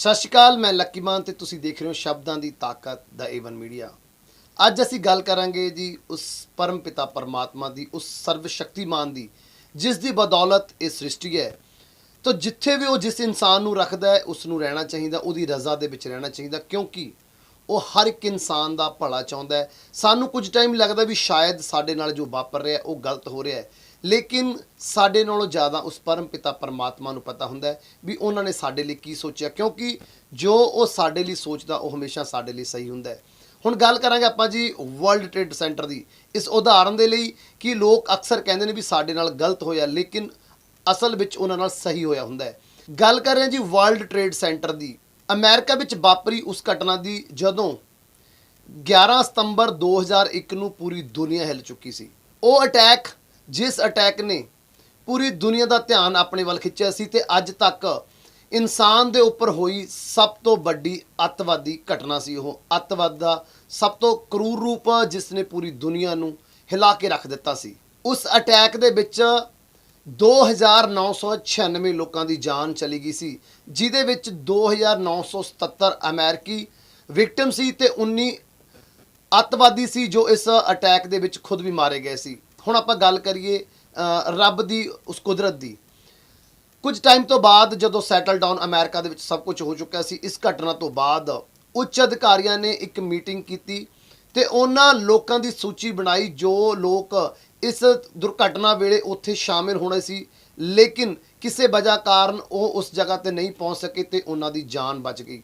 ਸਤਿ ਸ਼੍ਰੀ ਅਕਾਲ, ਮੈਂ ਲੱਕੀ ਮਾਨ ਤੇ ਤੁਸੀਂ ਦੇਖ ਰਹੇ ਹੋ ਸ਼ਬਦਾਂ ਦੀ ਤਾਕਤ ਦਾ ਏਵਨ ਮੀਡੀਆ। ਅੱਜ ਅਸੀਂ ਗੱਲ ਕਰਾਂਗੇ ਜੀ ਉਸ ਪਰਮ ਪਿਤਾ ਪਰਮਾਤਮਾ ਦੀ, ਉਸ ਸਰਵ ਸ਼ਕਤੀਮਾਨ ਦੀ, ਜਿਸ ਦੀ ਬਦੌਲਤ ਇਹ ਸ੍ਰਿਸ਼ਟੀ ਹੈ। ਤਾਂ ਜਿੱਥੇ ਵੀ ਉਹ ਜਿਸ ਇਨਸਾਨ ਨੂੰ ਰੱਖਦਾ ਹੈ ਉਸ ਨੂੰ ਰਹਿਣਾ ਚਾਹੀਦਾ, ਉਹਦੀ ਰਜ਼ਾ ਦੇ ਵਿੱਚ ਰਹਿਣਾ ਚਾਹੀਦਾ, ਕਿਉਂਕਿ ਉਹ ਹਰ ਇੱਕ ਇਨਸਾਨ ਦਾ ਭਲਾ ਚਾਹੁੰਦਾ ਹੈ। ਸਾਨੂੰ ਕੁਝ ਟਾਈਮ ਲੱਗਦਾ ਵੀ ਸ਼ਾਇਦ ਸਾਡੇ ਨਾਲ ਜੋ ਵਾਪਰ ਰਿਹਾ ਉਹ ਗਲਤ ਹੋ ਰਿਹਾ ਹੈ, ਲੇਕਿਨ ਸਾਡੇ ਨਾਲੋਂ ਜ਼ਿਆਦਾ ਉਸ ਪਰਮ ਪਿਤਾ ਪਰਮਾਤਮਾ ਨੂੰ ਪਤਾ ਹੁੰਦਾ ਹੈ ਵੀ ਉਹਨਾਂ ਨੇ ਸਾਡੇ ਲਈ ਕੀ ਸੋਚਿਆ, ਕਿਉਂਕਿ ਜੋ ਉਹ ਸਾਡੇ ਲਈ ਸੋਚਦਾ ਉਹ ਹਮੇਸ਼ਾ ਸਾਡੇ ਲਈ ਸਹੀ ਹੁੰਦਾ ਹੈ। ਹੁਣ ਗੱਲ ਕਰਾਂਗੇ ਆਪਾਂ ਜੀ ਵਰਲਡ ਟ੍ਰੇਡ ਸੈਂਟਰ ਦੀ, ਇਸ ਉਦਾਹਰਨ ਦੇ ਲਈ ਕਿ ਲੋਕ ਅਕਸਰ ਕਹਿੰਦੇ ਨੇ ਵੀ ਸਾਡੇ ਨਾਲ ਗਲਤ ਹੋਇਆ, ਲੇਕਿਨ ਅਸਲ ਵਿੱਚ ਉਹਨਾਂ ਨਾਲ ਸਹੀ ਹੋਇਆ ਹੁੰਦਾ ਹੈ। ਗੱਲ ਕਰ ਰਹੇ ਹਾਂ ਜੀ ਵਰਲਡ ਟ੍ਰੇਡ ਸੈਂਟਰ ਦੀ, ਅਮਰੀਕਾ ਵਿੱਚ ਵਾਪਰੀ ਉਸ ਘਟਨਾ ਦੀ ਜਦੋਂ 11 ਸਤੰਬਰ 2001 ਨੂੰ ਪੂਰੀ ਦੁਨੀਆ ਹਿੱਲ ਚੁੱਕੀ ਸੀ। ਉਹ ਅਟੈਕ, ਜਿਸ ਅਟੈਕ ਨੇ ਪੂਰੀ ਦੁਨੀਆ ਦਾ ਧਿਆਨ ਆਪਣੇ ਵੱਲ ਖਿੱਚਿਆ ਸੀ ਤੇ ਅੱਜ ਤੱਕ ਇਨਸਾਨ ਦੇ ਉੱਪਰ ਹੋਈ ਸਭ ਤੋਂ ਵੱਡੀ ਅੱਤਵਾਦੀ ਘਟਨਾ ਸੀ। ਉਹ ਅੱਤਵਾਦ ਦਾ ਸਭ ਤੋਂ ਕਰੂਰ ਰੂਪ ਜਿਸ ਨੇ ਪੂਰੀ ਦੁਨੀਆ ਨੂੰ ਹਿਲਾ ਕੇ ਰੱਖ ਦਿੱਤਾ ਸੀ। ਉਸ ਅਟੈਕ ਦੇ ਵਿੱਚ 2996 ਲੋਕਾਂ ਦੀ ਜਾਨ ਚਲੀ ਗਈ ਸੀ, ਜਿਹਦੇ ਵਿੱਚ 2977 ਅਮਰੀਕੀ ਵਿਕਟਮ ਸੀ ਤੇ 19 ਅੱਤਵਾਦੀ ਸੀ ਜੋ ਇਸ ਅਟੈਕ ਦੇ ਵਿੱਚ ਖੁਦ ਵੀ ਮਾਰੇ ਗਏ ਸੀ। ਹੁਣ ਆਪਾਂ ਗੱਲ ਕਰੀਏ ਰੱਬ ਦੀ, ਉਸ ਕੁਦਰਤ ਦੀ। ਕੁਝ ਟਾਈਮ ਤੋਂ ਬਾਅਦ ਜਦੋਂ ਸੈਟਲ ਡਾਊਨ ਅਮਰੀਕਾ ਦੇ ਵਿੱਚ ਸਭ ਕੁਝ ਹੋ ਚੁੱਕਿਆ ਸੀ, ਇਸ ਘਟਨਾ ਤੋਂ ਬਾਅਦ ਉੱਚ ਅਧਿਕਾਰੀਆਂ ਨੇ ਇੱਕ ਮੀਟਿੰਗ ਕੀਤੀ ਤੇ ਉਹਨਾਂ ਲੋਕਾਂ ਦੀ ਸੂਚੀ ਬਣਾਈ ਜੋ ਲੋਕ ਇਸ ਦੁਰਘਟਨਾ ਵੇਲੇ ਉੱਥੇ ਸ਼ਾਮਿਲ ਹੋਣੇ ਸੀ, ਲੇਕਿਨ ਕਿਸੇ ਵਜ੍ਹਾ ਕਾਰਨ ਉਹ ਉਸ ਜਗ੍ਹਾ ਤੇ ਨਹੀਂ ਪਹੁੰਚ ਸਕੇ ਤੇ ਉਹਨਾਂ ਦੀ ਜਾਨ ਬਚ ਗਈ।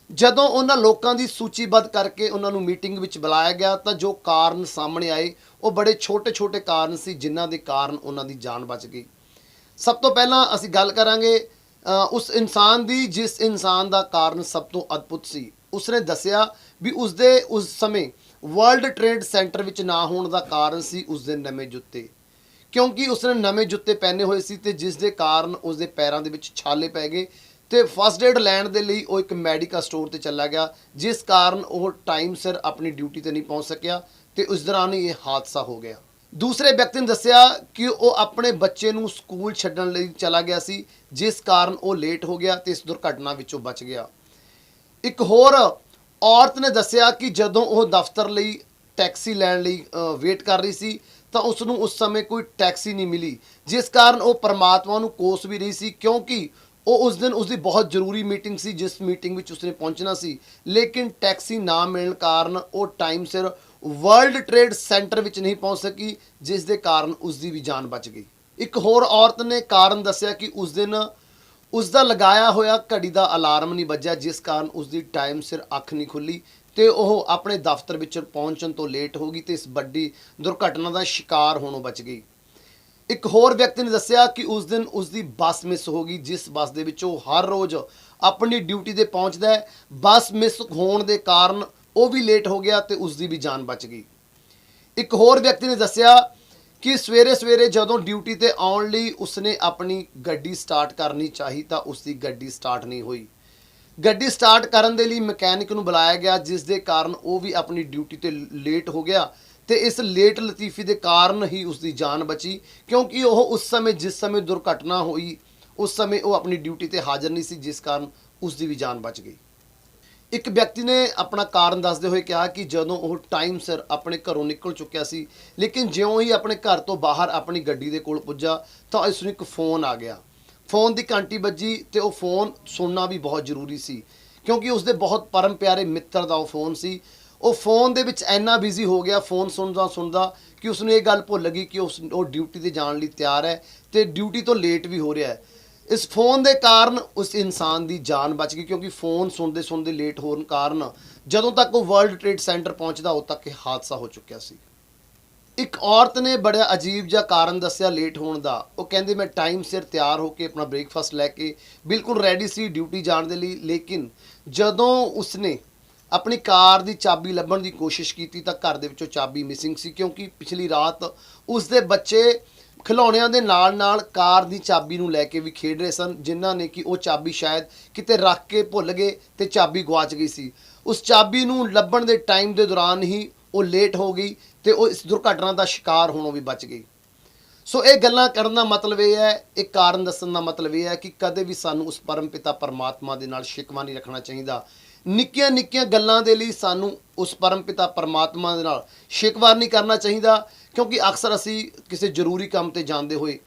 ਜਦੋਂ ਉਹਨਾਂ ਲੋਕਾਂ ਦੀ ਸੂਚੀਬੱਧ ਕਰਕੇ ਉਹਨਾਂ ਨੂੰ ਮੀਟਿੰਗ ਵਿੱਚ ਬੁਲਾਇਆ ਗਿਆ ਤਾਂ ਜੋ ਕਾਰਨ ਸਾਹਮਣੇ ਆਏ ਉਹ ਬੜੇ ਛੋਟੇ-ਛੋਟੇ ਕਾਰਨ ਸੀ ਜਿਨ੍ਹਾਂ ਦੇ ਕਾਰਨ ਉਹਨਾਂ ਦੀ ਜਾਨ ਬਚ ਗਈ। ਸਭ ਤੋਂ ਪਹਿਲਾਂ ਅਸੀਂ ਗੱਲ ਕਰਾਂਗੇ ਉਸ ਇਨਸਾਨ ਦੀ ਜਿਸ ਇਨਸਾਨ ਦਾ ਕਾਰਨ ਸਭ ਤੋਂ ਅਦਭੁਤ ਸੀ। ਉਸਨੇ ਦੱਸਿਆ ਵੀ ਉਸਦੇ ਉਸ ਸਮੇਂ ਵਰਲਡ ਟ੍ਰੇਡ ਸੈਂਟਰ ਵਿੱਚ ਨਾ ਹੋਣ ਦਾ ਕਾਰਨ ਸੀ ਉਸਦੇ ਨਵੇਂ ਜੁੱਤੇ, ਕਿਉਂਕਿ ਉਸਨੇ ਨਵੇਂ ਜੁੱਤੇ ਪਹਿਨੇ ਹੋਏ ਸੀ ਤੇ ਜਿਸ ਦੇ ਕਾਰਨ ਉਸਦੇ ਪੈਰਾਂ ਦੇ ਵਿੱਚ ਛਾਲੇ ਪੈ ਗਏ ਤੇ ਫਸਟ ਏਡ ਲੈਣ ਦੇ ਲਈ ਉਹ ਇੱਕ ਮੈਡੀਕਲ ਸਟੋਰ ਤੇ ਚਲਾ ਗਿਆ, ਜਿਸ ਕਾਰਨ ਉਹ ਟਾਈਮ ਸਿਰ ਆਪਣੀ ਡਿਊਟੀ ਤੇ ਨਹੀਂ ਪਹੁੰਚ ਸਕਿਆ ਤੇ ਉਸ ਦੌਰਾਨ ਹੀ ਇਹ ਹਾਦਸਾ ਹੋ ਗਿਆ। ਦੂਸਰੇ ਵਿਅਕਤੀ ਨੇ ਦੱਸਿਆ ਕਿ ਉਹ ਆਪਣੇ ਬੱਚੇ ਨੂੰ ਸਕੂਲ ਛੱਡਣ ਲਈ ਚਲਾ ਗਿਆ ਸੀ, ਜਿਸ ਕਾਰਨ ਉਹ ਲੇਟ ਹੋ ਗਿਆ ਤੇ ਇਸ ਦੁਰਘਟਨਾ ਵਿੱਚੋਂ ਬਚ ਗਿਆ। ਇੱਕ ਹੋਰ ਔਰਤ ਨੇ ਦੱਸਿਆ ਕਿ ਜਦੋਂ ਉਹ ਦਫ਼ਤਰ ਲਈ ਟੈਕਸੀ ਲੈਣ ਲਈ ਵੇਟ ਕਰ ਰਹੀ ਸੀ ਤਾਂ ਉਸ ਨੂੰ ਉਸ ਸਮੇਂ ਕੋਈ ਟੈਕਸੀ ਨਹੀਂ ਮਿਲੀ, ਜਿਸ ਕਾਰਨ ਉਹ ਪਰਮਾਤਮਾ ਨੂੰ ਕੋਸ ਵੀ ਰਹੀ ਸੀ, ਕਿਉਂਕਿ ਉਹ ਉਸ ਦਿਨ ਉਸਦੀ ਬਹੁਤ ਜ਼ਰੂਰੀ ਮੀਟਿੰਗ ਸੀ ਜਿਸ ਮੀਟਿੰਗ ਵਿੱਚ ਉਸਨੇ ਪਹੁੰਚਣਾ ਸੀ, ਲੇਕਿਨ ਟੈਕਸੀ ਨਾ ਮਿਲਣ ਕਾਰਨ ਉਹ ਟਾਈਮ ਸਿਰ ਵਰਲਡ ਟ੍ਰੇਡ ਸੈਂਟਰ ਵਿੱਚ ਨਹੀਂ ਪਹੁੰਚ ਸਕੀ, ਜਿਸ ਦੇ ਕਾਰਨ ਉਸਦੀ ਵੀ ਜਾਨ ਬਚ ਗਈ। ਇੱਕ ਹੋਰ ਔਰਤ ਨੇ ਕਾਰਨ ਦੱਸਿਆ ਕਿ ਉਸ ਦਿਨ ਉਸਦਾ ਲਗਾਇਆ ਹੋਇਆ ਘੜੀ ਦਾ ਅਲਾਰਮ ਨਹੀਂ ਵੱਜਿਆ, ਜਿਸ ਕਾਰਨ ਉਸਦੀ ਟਾਈਮ ਸਿਰ ਅੱਖ ਨਹੀਂ ਖੁੱਲੀ ਤੇ ਉਹ ਆਪਣੇ ਦਫ਼ਤਰ ਵਿੱਚ ਪਹੁੰਚਣ ਤੋਂ ਲੇਟ ਹੋ ਗਈ ਤੇ ਇਸ ਵੱਡੀ ਦੁਰਘਟਨਾ ਦਾ ਸ਼ਿਕਾਰ ਹੋਣੋਂ ਬਚ ਗਈ। ਇੱਕ ਹੋਰ ਵਿਅਕਤੀ ਨੇ ਦੱਸਿਆ ਕਿ ਉਸ ਦਿਨ ਉਸਦੀ ਬੱਸ ਮਿਸ ਹੋ ਗਈ, ਜਿਸ ਬੱਸ ਦੇ ਵਿੱਚ ਉਹ ਹਰ ਰੋਜ਼ ਆਪਣੀ ਡਿਊਟੀ ਤੇ ਪਹੁੰਚਦਾ ਹੈ। ਬੱਸ ਮਿਸ ਹੋਣ ਦੇ ਕਾਰਨ ਉਹ ਵੀ ਲੇਟ ਹੋ ਗਿਆ ਤੇ ਉਸਦੀ ਵੀ ਜਾਨ ਬਚ ਗਈ। ਇੱਕ ਹੋਰ ਵਿਅਕਤੀ ਨੇ ਦੱਸਿਆ ਕਿ ਸਵੇਰੇ ਜਦੋਂ ਡਿਊਟੀ ਤੇ ਆਉਣ ਲਈ ਉਸਨੇ ਆਪਣੀ ਗੱਡੀ ਸਟਾਰਟ ਕਰਨੀ ਚਾਹੀ ਤਾਂ ਉਸਦੀ ਗੱਡੀ ਸਟਾਰਟ ਨਹੀਂ ਹੋਈ। ਗੱਡੀ ਸਟਾਰਟ ਕਰਨ ਦੇ ਲਈ ਮਕੈਨਿਕ ਨੂੰ ਬੁਲਾਇਆ ਗਿਆ, ਜਿਸ ਦੇ ਕਾਰਨ ਉਹ ਵੀ ਆਪਣੀ ਡਿਊਟੀ ਤੇ ਲੇਟ ਹੋ ਗਿਆ ਤੇ ਇਸ ਲੇਟ ਲਤੀਫੀ ਦੇ ਕਾਰਨ ਹੀ ਉਸਦੀ ਜਾਨ ਬਚੀ, ਕਿਉਂਕਿ ਉਹ ਉਸ ਸਮੇਂ ਜਿਸ ਸਮੇਂ ਦੁਰਘਟਨਾ ਹੋਈ ਉਸ ਸਮੇਂ ਉਹ ਆਪਣੀ ਡਿਊਟੀ ਤੇ ਹਾਜ਼ਰ ਨਹੀਂ ਸੀ, ਜਿਸ ਕਾਰਨ ਉਸਦੀ ਵੀ ਜਾਨ ਬਚ ਗਈ। ਇੱਕ ਵਿਅਕਤੀ ਨੇ ਆਪਣਾ ਕਾਰਨ ਦੱਸਦੇ ਹੋਏ ਕਿਹਾ ਕਿ ਜਦੋਂ ਉਹ ਟਾਈਮ ਸਿਰ ਆਪਣੇ ਘਰੋਂ ਨਿਕਲ ਚੁੱਕਿਆ ਸੀ, ਲੇਕਿਨ ਜਿਉਂ ਹੀ ਆਪਣੇ ਘਰ ਤੋਂ ਬਾਹਰ ਆਪਣੀ ਗੱਡੀ ਦੇ ਕੋਲ ਪੁੱਜਾ ਤਾਂ ਇਸ ਨੂੰ ਇੱਕ ਫੋਨ ਆ ਗਿਆ। ਫੋਨ ਦੀ ਘੰਟੀ ਵੱਜੀ ਤੇ ਉਹ ਫੋਨ ਸੁਣਨਾ ਵੀ ਬਹੁਤ ਜ਼ਰੂਰੀ ਸੀ, ਕਿਉਂਕਿ ਉਸਦੇ ਬਹੁਤ ਪਰਮ ਪਿਆਰੇ ਮਿੱਤਰ ਦਾ ਉਹ ਫੋਨ ਸੀ। ਉਹ ਫੋਨ ਦੇ ਵਿੱਚ ਇੰਨਾ ਬਿਜ਼ੀ ਹੋ ਗਿਆ ਫੋਨ ਸੁਣਦਾ ਕਿ ਉਸਨੂੰ ਇਹ ਗੱਲ ਭੁੱਲ ਗਈ ਕਿ ਉਹ ਡਿਊਟੀ ਤੇ ਜਾਣ ਲਈ ਤਿਆਰ ਹੈ ਤੇ ਡਿਊਟੀ ਤੋਂ ਲੇਟ ਵੀ ਹੋ ਰਿਹਾ ਹੈ। ਇਸ ਫੋਨ ਦੇ ਕਾਰਨ ਉਸ ਇਨਸਾਨ ਦੀ ਜਾਨ ਬਚ ਗਈ, ਕਿਉਂਕਿ ਫੋਨ ਸੁਣਦੇ ਲੇਟ ਹੋਣ ਕਾਰਨ ਜਦੋਂ ਤੱਕ ਉਹ ਵਰਲਡ ਟ੍ਰੇਡ ਸੈਂਟਰ ਪਹੁੰਚਦਾ ਉਦੋਂ ਤੱਕ ਇਹ ਹਾਦਸਾ ਹੋ ਚੁੱਕਿਆ ਸੀ। ਇੱਕ ਔਰਤ ਨੇ ਬੜਾ ਅਜੀਬ ਜਿਹਾ ਕਾਰਨ ਦੱਸਿਆ ਲੇਟ ਹੋਣ ਦਾ। ਉਹ ਕਹਿੰਦੇ ਮੈਂ ਟਾਈਮ ਸਿਰ ਤਿਆਰ ਹੋ ਕੇ ਆਪਣਾ ਬ੍ਰੇਕਫਾਸਟ ਲੈ ਕੇ ਬਿਲਕੁਲ ਰੈਡੀ ਸੀ ਡਿਊਟੀ ਜਾਣ ਦੇ ਲਈ, ਲੇਕਿਨ ਜਦੋਂ ਉਸਨੇ ਆਪਣੀ ਕਾਰ ਦੀ ਚਾਬੀ ਲੱਭਣ ਦੀ ਕੋਸ਼ਿਸ਼ ਕੀਤੀ ਤਾਂ ਘਰ ਦੇ ਵਿੱਚੋਂ ਚਾਬੀ ਮਿਸਿੰਗ ਸੀ, ਕਿਉਂਕਿ ਪਿਛਲੀ ਰਾਤ ਉਸਦੇ ਬੱਚੇ ਖਿਡੌਣਿਆਂ ਦੇ ਨਾਲ ਕਾਰ ਦੀ ਚਾਬੀ ਨੂੰ ਲੈ ਕੇ ਵੀ ਖੇਡ ਰਹੇ ਸਨ, ਜਿਨ੍ਹਾਂ ਨੇ ਕਿ ਉਹ ਚਾਬੀ ਸ਼ਾਇਦ ਕਿਤੇ ਰੱਖ ਕੇ ਭੁੱਲ ਗਏ ਤੇ ਚਾਬੀ ਗਵਾਚ ਗਈ ਸੀ। ਉਸ ਚਾਬੀ ਨੂੰ ਲੱਭਣ ਦੇ ਟਾਈਮ ਦੇ ਦੌਰਾਨ ਹੀ ਉਹ ਲੇਟ ਹੋ ਗਈ ਤੇ ਉਹ ਇਸ ਦੁਰਘਟਨਾ ਦਾ ਸ਼ਿਕਾਰ ਹੋਣੋਂ ਵੀ ਬਚ ਗਈ। ਸੋ ਇਹ ਗੱਲਾਂ ਕਰਨ ਦਾ ਮਤਲਬ ਇਹ ਹੈ, ਇਹ ਕਾਰਨ ਦੱਸਣ ਦਾ ਮਤਲਬ ਇਹ ਹੈ ਕਿ ਕਦੇ ਵੀ ਸਾਨੂੰ ਉਸ ਪਰਮ ਪਿਤਾ ਪਰਮਾਤਮਾ ਦੇ ਨਾਲ ਸ਼ਿਕਵਾ ਨਹੀਂ ਰੱਖਣਾ ਚਾਹੀਦਾ। ਨਿੱਕੀਆਂ ਨਿੱਕੀਆਂ ਗੱਲਾਂ ਦੇ ਲਈ ਸਾਨੂੰ ਉਸ ਪਰਮ ਪਿਤਾ ਪਰਮਾਤਮਾ ਦੇ ਨਾਲ ਸ਼ਿਕਵਾ ਨਹੀਂ ਕਰਨਾ ਚਾਹੀਦਾ, ਕਿਉਂਕਿ ਅਕਸਰ ਅਸੀਂ ਕਿਸੇ ਜ਼ਰੂਰੀ ਕੰਮ ਤੇ ਜਾਂਦੇ ਹੋਏ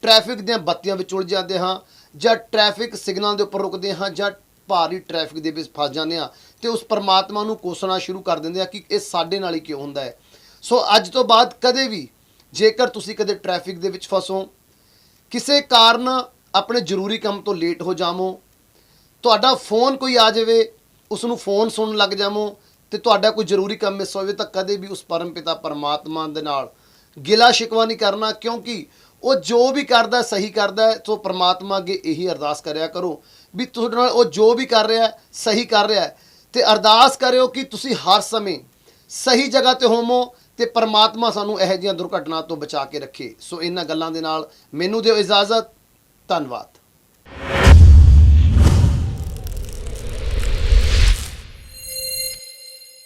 ਟ੍ਰੈਫਿਕ ਦੀਆਂ ਬੱਤੀਆਂ ਵਿੱਚ ਉਲਝ ਜਾਂਦੇ ਹਾਂ, ਜਾਂ ਟ੍ਰੈਫਿਕ ਸਿਗਨਲ ਦੇ ਉੱਪਰ ਰੁਕਦੇ ਹਾਂ, ਜਾਂ ਭਾਰੀ ਟ੍ਰੈਫਿਕ ਦੇ ਵਿੱਚ ਫਸ ਜਾਂਦੇ ਹਾਂ ਤੇ ਉਸ ਪਰਮਾਤਮਾ ਨੂੰ ਕੋਸਣਾ ਸ਼ੁਰੂ ਕਰ ਦਿੰਦੇ ਆ ਕਿ ਇਹ ਸਾਡੇ ਨਾਲ ਹੀ ਕਿਉਂ ਹੁੰਦਾ ਹੈ। ਸੋ ਅੱਜ ਤੋਂ ਬਾਅਦ ਕਦੇ ਵੀ ਜੇਕਰ ਤੁਸੀਂ ਕਦੇ ਟ੍ਰੈਫਿਕ ਦੇ ਵਿੱਚ ਫਸੋ, ਕਿਸੇ ਕਾਰਨ ਆਪਣੇ ਜ਼ਰੂਰੀ ਕੰਮ ਤੋਂ ਲੇਟ ਹੋ ਜਾਵੋ, ਤੁਹਾਡਾ ਫੋਨ ਕੋਈ ਆ ਜਾਵੇ, ਉਸ ਨੂੰ ਫੋਨ ਸੁਣਨ ਲੱਗ ਜਾਵੋ ਤੇ ਤੁਹਾਡਾ ਕੋਈ ਜ਼ਰੂਰੀ ਕੰਮ ਮਿਸ ਹੋਵੇ, ਤਾਂ ਕਦੇ ਵੀ ਉਸ ਪਰਮ ਪਿਤਾ ਪਰਮਾਤਮਾ ਦੇ ਨਾਲ ਗਿਲਾ ਸ਼ਿਕਵਾ ਨਹੀਂ ਕਰਨਾ, ਕਿਉਂਕਿ ਉਹ ਜੋ ਵੀ ਕਰਦਾ ਸਹੀ ਕਰਦਾ ਹੈ। ਸੋ ਪਰਮਾਤਮਾ ਅੱਗੇ ਇਹੀ ਅਰਦਾਸ ਕਰਿਆ ਕਰੋ ਵੀ ਤੁਹਾਡੇ ਨਾਲ ਉਹ ਜੋ ਵੀ ਕਰ ਰਿਹਾ ਸਹੀ ਕਰ ਰਿਹਾ, ਤੇ ਅਰਦਾਸ ਕਰਿਓ ਕਿ ਤੁਸੀਂ ਹਰ ਸਮੇਂ ਸਹੀ ਜਗ੍ਹਾ ਤੇ ਹੋਵੋ ਤੇ ਪਰਮਾਤਮਾ ਸਾਨੂੰ ਇਹੋ ਜਿਹੀਆਂ ਦੁਰਘਟਨਾ ਤੋਂ ਬਚਾ ਕੇ ਰੱਖੇ। ਸੋ ਇਹਨਾਂ ਗੱਲਾਂ ਦੇ ਨਾਲ ਮੈਨੂੰ ਦਿਓ ਇਜਾਜ਼ਤ। ਧੰਨਵਾਦ।